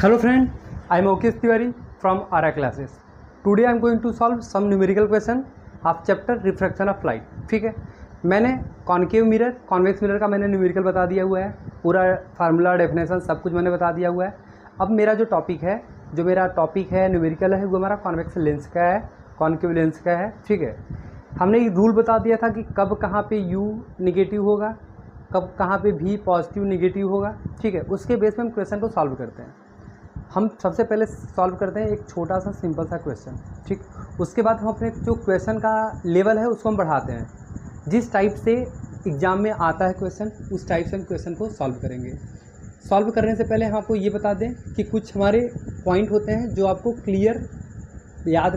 Hello friend, I am Okesh Tiwari from ARA classes. Today I am going to solve some numerical question of chapter refraction of light. ठीक है, मैंने concave mirror convex mirror का मैंने numerical बता दिया हुआ है, पूरा फार्मूला डेफिनेशन सब कुछ मैंने बता दिया हुआ है। अब मेरा जो टॉपिक है न्यूमेरिकल है वो हमारा कॉन्वेक्स लेंस का है, कॉन्केव लेंस का है। ठीक है, हमने एक रूल बता दिया था कि कब कहाँ पे u निगेटिव होगा, कब कहाँ पे v पॉजिटिव निगेटिव होगा। ठीक है, उसके बेस पे हम क्वेश्चन को सॉल्व करते हैं। हम सबसे पहले सॉल्व करते हैं एक छोटा सा सिंपल सा क्वेश्चन। ठीक, उसके बाद हम अपने जो क्वेश्चन का लेवल है उसको हम बढ़ाते हैं। जिस टाइप से एग्ज़ाम में आता है क्वेश्चन उस टाइप से हम क्वेश्चन को सॉल्व करेंगे। सॉल्व करने से पहले हम आपको ये बता दें कि कुछ हमारे पॉइंट होते हैं जो आपको क्लियर याद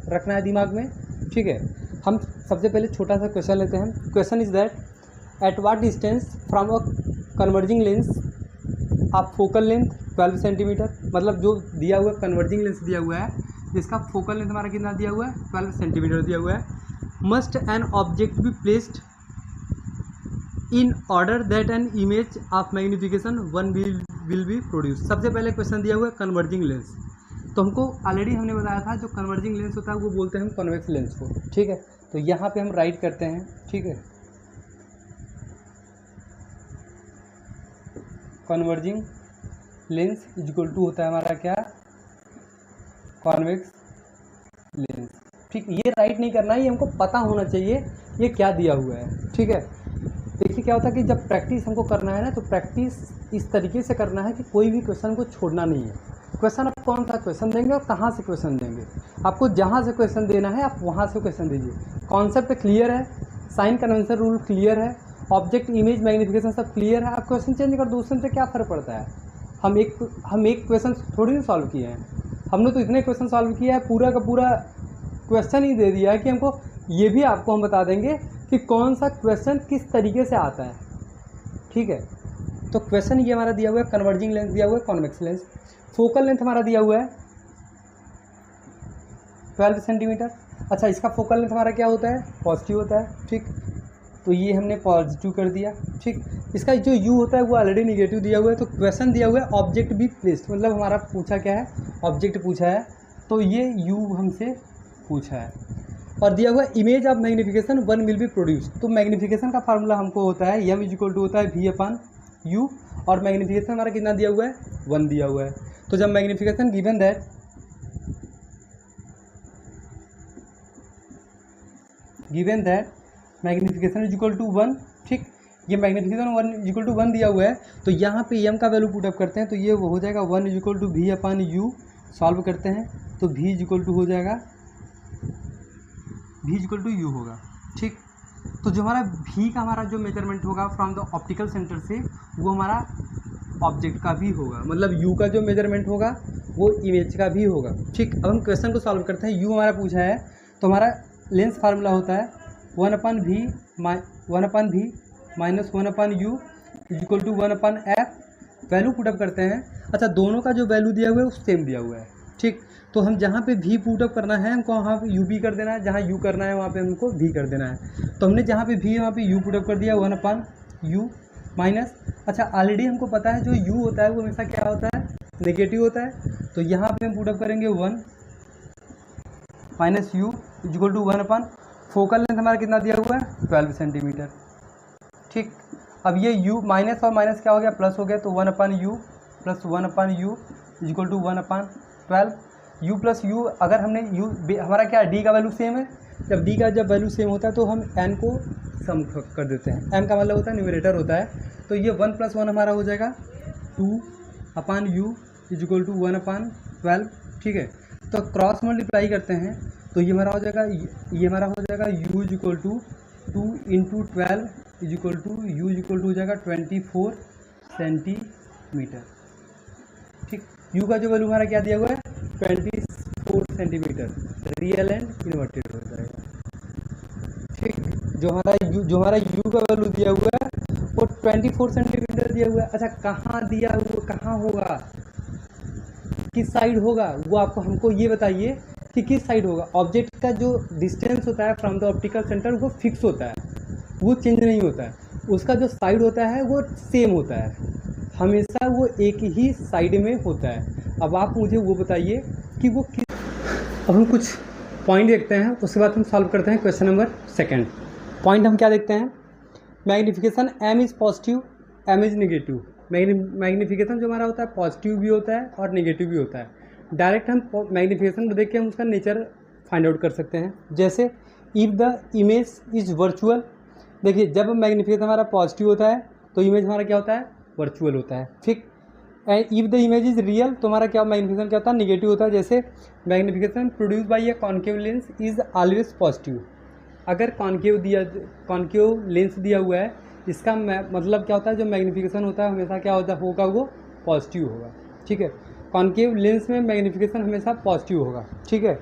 रखना है दिमाग में। ठीक है, हम सबसे पहले छोटा सा क्वेश्चन लेते हैं। Question is that at what distance from a converging lens of focal length 12 centimetre, मतलब जो दिया हुआ कन्वर्जिंग लेंस दिया हुआ है जिसका फोकल लेंथ हमारा कितना दिया हुआ है 12 सेंटीमीटर दिया हुआ है। Must an object be placed in order that an image of magnification 1 will be produce. सबसे पहले क्वेश्चन दिया हुआ है कन्वर्जिंग लेंस, तो हमको ऑलरेडी हमने बताया था जो कन्वर्जिंग लेंस होता है वो बोलते हैं हम कॉन्वेक्स लेंस को। ठीक है, तो यहाँ पे हम राइट करते हैं। ठीक है, converging lens is equal to होता है हमारा क्या, कॉन्वेक्स लेंस। ठीक, ये राइट नहीं करना है, ये हमको पता होना चाहिए ये क्या दिया हुआ है। ठीक है, देखिए क्या होता है कि जब प्रैक्टिस हमको करना है ना, तो प्रैक्टिस इस तरीके से करना है कि कोई भी क्वेश्चन को छोड़ना नहीं है। क्वेश्चन आप कौन सा क्वेश्चन देंगे और कहाँ से क्वेश्चन देंगे, आपको जहाँ से क्वेश्चन देना है आप वहाँ से क्वेश्चन दीजिए। कॉन्सेप्ट क्लियर है, साइन कन्वेंशन रूल क्लियर है, ऑब्जेक्ट इमेज मैग्निफिकेशन सब क्लियर है। आप क्वेश्चन चेंज कर दो, उससे क्या फ़र्क पड़ता है। हम एक क्वेश्चन थोड़ी ना सॉल्व किए हैं, हमने तो इतने क्वेश्चन सॉल्व किया है, पूरा का पूरा क्वेश्चन ही दे दिया है कि हमको ये भी आपको हम बता देंगे कि कौन सा क्वेश्चन किस तरीके से आता है। ठीक है, तो क्वेश्चन ये हमारा दिया हुआ है, कन्वर्जिंग लेंस दिया हुआ है, कॉन्वेक्स लेंस। फोकल लेंथ हमारा दिया हुआ है 12 सेंटीमीटर। अच्छा, इसका फोकल लेंथ हमारा क्या होता है, पॉजिटिव होता है। ठीक, तो ये हमने पॉजिटिव कर दिया। ठीक, इसका जो u होता है वो ऑलरेडी निगेटिव दिया हुआ है। तो क्वेश्चन दिया हुआ है ऑब्जेक्ट बी प्लेस्ड, मतलब हमारा पूछा क्या है, ऑब्जेक्ट पूछा है, तो ये u हमसे पूछा है। और दिया हुआ image of magnification 1 will be produce. तो मैग्निफिकेशन का फार्मूला हमको होता है m इज इक्वल टू होता है v/u, और मैग्निफिकेशन हमारा कितना दिया हुआ है 1 दिया हुआ है। तो जब magnification given that magnification is equal to 1, ठीक, ये मैग्निफिकेशन 1 इज इक्वल टू 1 दिया हुआ है, तो यहाँ पे m का वैल्यू पुटअप करते हैं, तो ये वो हो जाएगा 1 is equal to v/u। Solve करते हैं तो v इज इक्वल टू हो जाएगा, v is equal to u होगा। ठीक, तो जो हमारा v का हमारा जो मेजरमेंट होगा फ्रॉम द ऑप्टिकल सेंटर से, वो हमारा ऑब्जेक्ट का भी होगा, मतलब u का जो मेजरमेंट होगा वो इमेज का भी होगा। ठीक, अब हम क्वेश्चन को सॉल्व करते हैं। u हमारा पूछा है, तो हमारा लेंस फार्मूला होता है 1/v minus 1/u is equal to 1/f। Value put up करते हैं। अच्छा, दोनों का जो वैल्यू दिया हुआ है वो सेम दिया हुआ है। ठीक, तो हम जहाँ पे v पुटअप करना है हमको वहाँ पे u भी कर देना है, जहाँ u करना है वहाँ पे हमको v कर देना है। तो हमने जहाँ पे v वहाँ पे u पुटअप कर दिया 1/u माइनस, अच्छा ऑलरेडी हमको पता है जो u होता है वो हमेशा क्या होता है, नेगेटिव होता है। तो यहाँ पे हम पुटअप करेंगे 1 minus u is equal to 1/, focal length हमारा कितना दिया हुआ है 12 सेंटीमीटर। ठीक, अब ये u माइनस और माइनस क्या हो गया, प्लस हो गया, तो 1/u plus 1/u is equal to 1/12। u plus u, अगर हमने u हमारा क्या d का वैल्यू सेम है, जब d का जब वैल्यू सेम होता है तो हम n को सम कर देते हैं। n का मतलब होता है न्यूमरेटर होता है, तो ये 1 + 1 हमारा हो जाएगा 2/u इज इक्वल टू 1/12। ठीक है, तो क्रॉस मल्टीप्लाई करते हैं तो ये हमारा हो जाएगा, ये हमारा हो जाएगा u is equal to 2 × 12 is equal to u is equal to हो जाएगा 24 सेंटीमीटर। ठीक, u का जो वैल्यू हमारा क्या दिया हुआ है 24 सेंटीमीटर, रियल एंड इन्वर्टेड हो जाएगा। ठीक, जो हमारा u का वैल्यू दिया हुआ है वो 24 सेंटीमीटर दिया हुआ है। अच्छा, कहाँ दिया हुआ, कहाँ होगा, किस साइड होगा, वो आपको हमको ये बताइए कि किस साइड होगा। ऑब्जेक्ट का जो डिस्टेंस होता है फ्रॉम द ऑप्टिकल सेंटर वो फिक्स होता है, वो चेंज नहीं होता है। उसका जो साइड होता है वो सेम होता है, हमेशा वो एक ही साइड में होता है। अब आप मुझे वो बताइए कि वो अब हम कुछ पॉइंट देखते हैं, उसके बाद हम सॉल्व करते हैं क्वेश्चन नंबर 2। पॉइंट हम क्या देखते हैं, magnification M is positive, M is negative. Magnification जो हमारा होता है पॉजिटिव भी होता है और निगेटिव भी होता है। डायरेक्ट हम मैग्नीफिकेशन को देख के हम उसका नेचर फाइंड आउट कर सकते हैं। जैसे if the image is virtual, देखिए जब मैग्नीफिकेशन हमारा पॉजिटिव होता है तो इमेज हमारा क्या होता है, वर्चुअल होता है, ठीक। And if the image is real तो हमारा क्या मैग्नीफिकेशन क्या होता है, निगेटिव होता है। जैसे magnification produce by a concave lens is always positive. अगर कॉन्केव लेंस दिया हुआ है, इसका मतलब क्या होता है, जो मैग्नीफिकेशन होता है हमेशा क्या होता होगा, वो पॉजिटिव होगा, ठीक है। कॉन्केव लेंस में मैग्नीफिकेशन हमेशा पॉजिटिव होगा, ठीक है।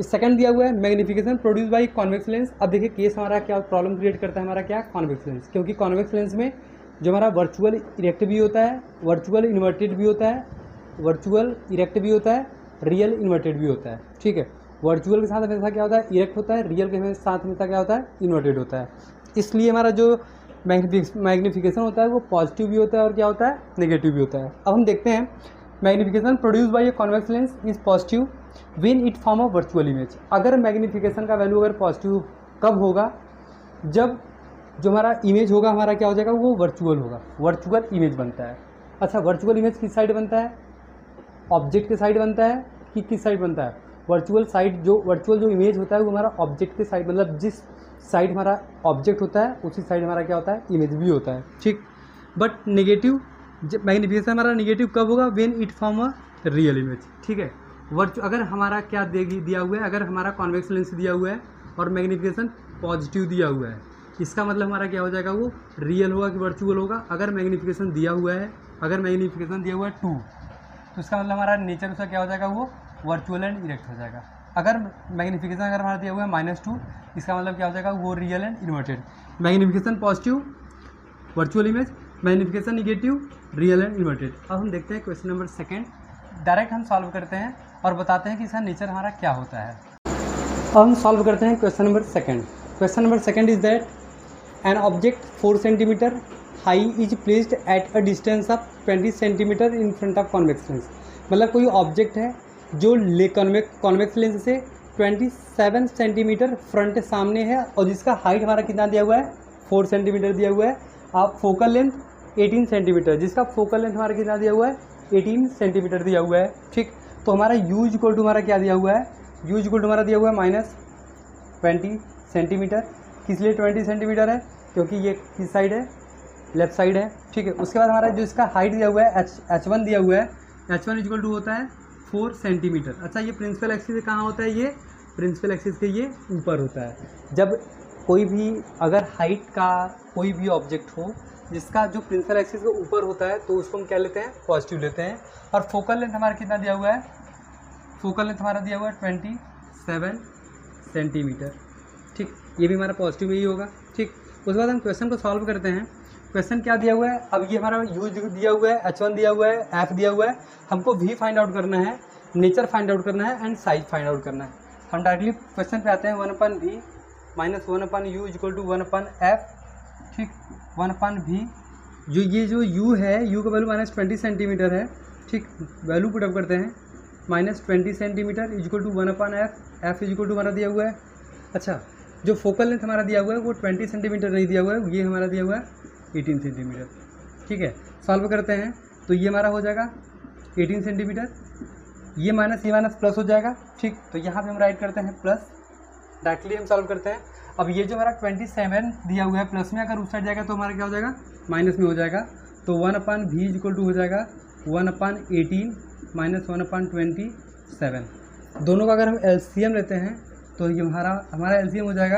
सेकंड दिया हुआ है magnification produce by convex lens. अब देखिए केस हमारा क्या प्रॉब्लम क्रिएट करता है, हमारा क्या कॉन्वेक्स लेंस, क्योंकि कॉन्वेक्स लेंस में जो हमारा वर्चुअल इरेक्ट भी होता है, वर्चुअल इन्वर्टेड भी होता है, वर्चुअल इरेक्ट भी होता है, रियल इन्वर्टेड भी होता है, ठीक है। वर्चुअल के साथ हमेशा क्या होता है, इरेक्ट होता है, रियल के साथ हमेशा क्या होता है, इन्वर्टेड होता है। इसलिए हमारा जो मैग्नीफिकेशन होता है वो पॉजिटिव भी होता है और क्या होता है, नेगेटिव भी होता है। अब हम देखते हैं magnification produce by a convex lens is positive when it form a virtual image. अगर मैग्नीफिकेशन का वैल्यू अगर पॉजिटिव कब होगा, जब जो हमारा इमेज होगा हमारा क्या हो जाएगा, वो वर्चुअल होगा, वर्चुअल इमेज बनता है। अच्छा, वर्चुअल इमेज किस साइड बनता है, ऑब्जेक्ट के साइड बनता है कि किस साइड बनता है, वर्चुअल जो इमेज होता है वो हमारा ऑब्जेक्ट के साइड, मतलब जिस साइड हमारा ऑब्जेक्ट होता है उसी साइड हमारा क्या होता है, इमेज भी होता है, ठीक। बट नेगेटिव मैग्नीफिकेशन हमारा नेगेटिव कब होगा, when it form a real image, ठीक है। अगर हमारा क्या दिया हुआ है, अगर हमारा कॉन्वेक्स लेंस दिया हुआ है और मैग्नीफिकेशन पॉजिटिव दिया हुआ है, इसका मतलब हमारा क्या हो जाएगा, वो रियल होगा कि वर्चुअल होगा। अगर मैग्नीफिकेशन दिया हुआ है, अगर मैग्नीफिकेशन दिया हुआ है 2, तो इसका मतलब हमारा नेचर उसका क्या हो जाएगा, वो वर्चुअल एंड इरेक्ट हो जाएगा। अगर मैग्नीफिकेशन अगर हमारा दिया हुआ है -2, इसका मतलब क्या हो जाएगा, वो real and inverted. Magnification positive virtual image, magnification negative real and inverted. अब हम देखते हैं क्वेश्चन नंबर 2, डायरेक्ट हम सॉल्व करते हैं और बताते हैं कि इसका नेचर हमारा क्या होता है। अब हम सॉल्व करते हैं question number 2। Question number 2 is that an object 4 centimetre high is placed at a distance of 20 centimetre in front of convex lens. मतलब कोई ऑब्जेक्ट है जो कॉन्वेक्स लेंस से 27 सेंटीमीटर फ्रंट सामने है और जिसका हाइट हमारा कितना दिया हुआ है, 4 सेंटीमीटर दिया हुआ है। आप फोकल लेंथ 18 सेंटीमीटर, जिसका फोकल लेंथ हमारा कितना दिया हुआ है, 18 सेंटीमीटर दिया हुआ है, ठीक। तो हमारा यू इक्वल टू हमारा क्या दिया हुआ है, यू इक्वल टू हमारा दिया हुआ है -20 सेंटीमीटर। किस लिए 20 सेंटीमीटर है, क्योंकि ये किस साइड है, लेफ्ट साइड है, ठीक है। उसके बाद हमारा जो इसका हाइट दिया हुआ है h1 दिया हुआ है, h1 इक्वल टू होता है 4 सेंटीमीटर। अच्छा, ये प्रिंसिपल एक्सिस कहाँ होता है, ये प्रिंसिपल एक्सिस के ये ऊपर होता है। जब कोई भी अगर हाइट का कोई भी ऑब्जेक्ट हो जिसका जो प्रिंसिपल एक्सिस के ऊपर होता है तो उसको हम क्या लेते हैं, पॉजिटिव लेते हैं। और फोकल लेंथ हमारा कितना दिया हुआ है, फोकल लेंथ हमारा दिया हुआ है 27 सेंटीमीटर, ठीक। ये भी हमारा पॉजिटिव ही होगा, ठीक। उसके बाद हम क्वेश्चन को सॉल्व करते हैं। क्वेश्चन क्या दिया हुआ है, अब ये हमारा यू दिया हुआ है, h1 दिया हुआ है, f दिया हुआ है। हमको v फाइंड आउट करना है, नेचर फाइंड आउट करना है एंड साइज फाइंड आउट करना है। हम डायरेक्टली क्वेश्चन पे आते हैं। 1/v - 1/u = 1/f, ठीक। 1/v जो u है, u का वैल्यू -20 सेंटीमीटर है, ठीक। वैल्यू पुटअप करते हैं, -20 सेंटीमीटर = 1/f, f = हमारा दिया हुआ है। अच्छा, जो फोकल लेंथ हमारा दिया हुआ है वो 20 सेंटीमीटर नहीं दिया हुआ है, ये हमारा दिया हुआ है 18 सेंटीमीटर, ठीक है। सॉल्व करते हैं तो ये हमारा हो जाएगा 18 सेंटीमीटर, ये माइनस प्लस हो जाएगा, ठीक। तो यहाँ पे हम राइट करते हैं प्लस, डायरेक्टली हम सॉल्व करते हैं। अब ये जो हमारा 27 दिया हुआ है प्लस में, अगर उस साइड जाएगा तो हमारा क्या हो जाएगा, माइनस में हो जाएगा। तो 1/v = हो जाएगा 1/18 - 1/27। दोनों का अगर हम LCM लेते हैं तो ये हमारा LCM हो जाएगा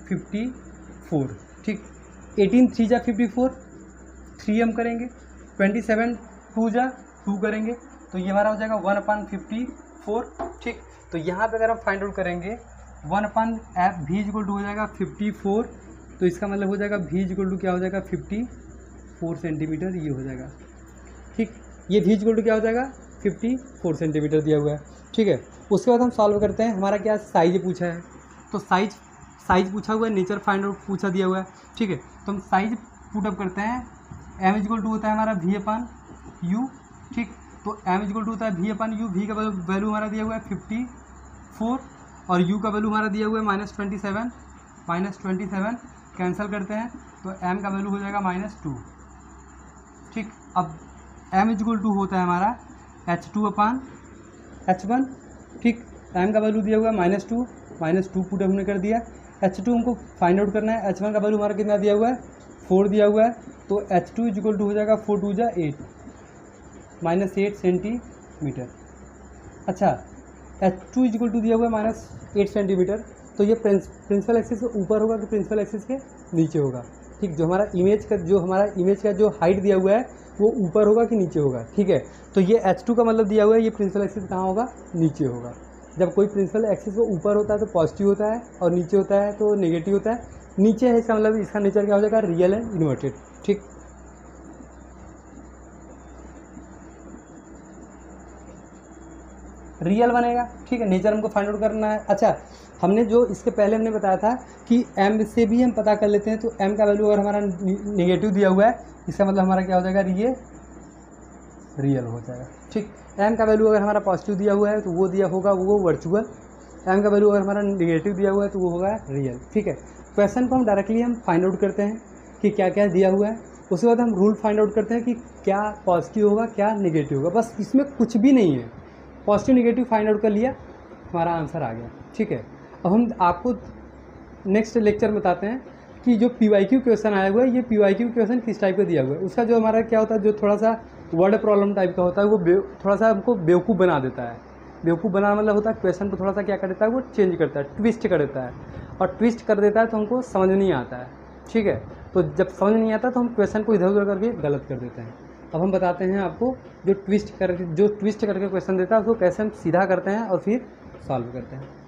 54, ठीक। 18 3 जा 54, 3 हम करेंगे, 27 2 जा 2 करेंगे, तो ये हमारा हो जाएगा 1/54, ठीक। तो यहाँ पे अगर हम फाइंड आउट करेंगे 1/v = हो जाएगा 54, तो इसका मतलब हो जाएगा v = क्या हो जाएगा 54 सेंटीमीटर, ये हो जाएगा, ठीक। ये v = क्या हो जाएगा 54 सेंटीमीटर दिया हुआ है, ठीक है। उसके बाद हम सॉल्व करते हैं। हमारा क्या साइज पूछा है, तो साइज पूछा हुआ है, नेचर फाइंड आउट पूछा दिया हुआ है, ठीक है। तो हम साइज पुटअप करते हैं। m = होता है हमारा v/u, ठीक। तो m इक्वल टू होता है v अपन u, v का वैल्यू हमारा दिया हुआ है 54 और u का वैल्यू हमारा दिया हुआ है -27 कैंसिल करते हैं तो m का वैल्यू हो जाएगा -2। ठीक, अब m इक्वल टू होता है हमारा H2/H1। ठीक, m का वैल्यू दिया हुआ है -2 पुट हमने कर दिया। H2 हमको फाइंड आउट करना है। H1 का वैल्यू हमारा कितना दिया हुआ है 4 दिया हुआ है, तो H2 इक्वल टू हो जाएगा 4 2 जा 8 -8 सेंटीमीटर। अच्छा, H2 इक्वल टू दिया हुआ है -8 सेंटीमीटर, तो ये प्रिंसिपल एक्सिस के ऊपर होगा कि प्रिंसिपल एक्सिस के नीचे होगा। ठीक, जो हमारा इमेज का जो हाइट दिया हुआ है वो ऊपर होगा कि नीचे होगा। ठीक है, तो ये H2 का मतलब दिया हुआ है, ये प्रिंसिपल एक्सिस कहाँ होगा, नीचे होगा। जब कोई प्रिंसिपल एक्सिस वो ऊपर होता है तो पॉजिटिव होता है और नीचे होता है तो नेगेटिव होता है। नीचे है इसका मतलब इसका नेचर क्या हो जाएगा, रियल एंड इन्वर्टेड। ठीक, रियल बनेगा। ठीक है, नेचर हमको फाइंड आउट करना है। अच्छा, हमने जो इसके पहले हमने बताया था कि m से भी हम पता कर लेते हैं, तो m का वैल्यू अगर हमारा नेगेटिव दिया हुआ है इसका मतलब हमारा क्या हो जाएगा, ये रियल हो जाएगा। ठीक, m का वैल्यू अगर हमारा पॉजिटिव दिया हुआ है तो वो दिया होगा वो वर्चुअल, m का वैल्यू अगर हमारा नेगेटिव दिया हुआ है तो वो होगा रियल। ठीक है, क्वेश्चन को हम डायरेक्टली फाइंड आउट करते हैं कि क्या क्या दिया हुआ है, उसके बाद हम रूल फाइंड आउट करते हैं कि क्या पॉजिटिव होगा क्या नेगेटिव होगा। बस इसमें कुछ भी नहीं है, पॉजिटिव नेगेटिव फाइंड आउट कर लिया, हमारा आंसर आ गया। ठीक है, अब हम आपको नेक्स्ट लेक्चर में बताते हैं कि जो PYQ क्वेश्चन आया हुआ है, ये PYQ क्वेश्चन किस टाइप का दिया हुआ है। उसका जो हमारा क्या होता है, जो थोड़ा सा वर्ड प्रॉब्लम टाइप का होता है, वो थोड़ा सा हमको बेवकूफ़ बना देता है। बेवकूफ़ बनाना मतलब होता है क्वेश्चन को थोड़ा सा क्या कर देता है, वो चेंज करता है, ट्विस्ट कर देता है, और ट्विस्ट कर देता है तो हमको समझ नहीं आता है। ठीक है, तो जब समझ नहीं आता तो हम क्वेश्चन को इधर उधर करके गलत कर देते हैं। अब हम बताते हैं आपको जो ट्विस्ट करके क्वेश्चन देता है उसको कैसे हम सीधा करते हैं और फिर सॉल्व करते हैं।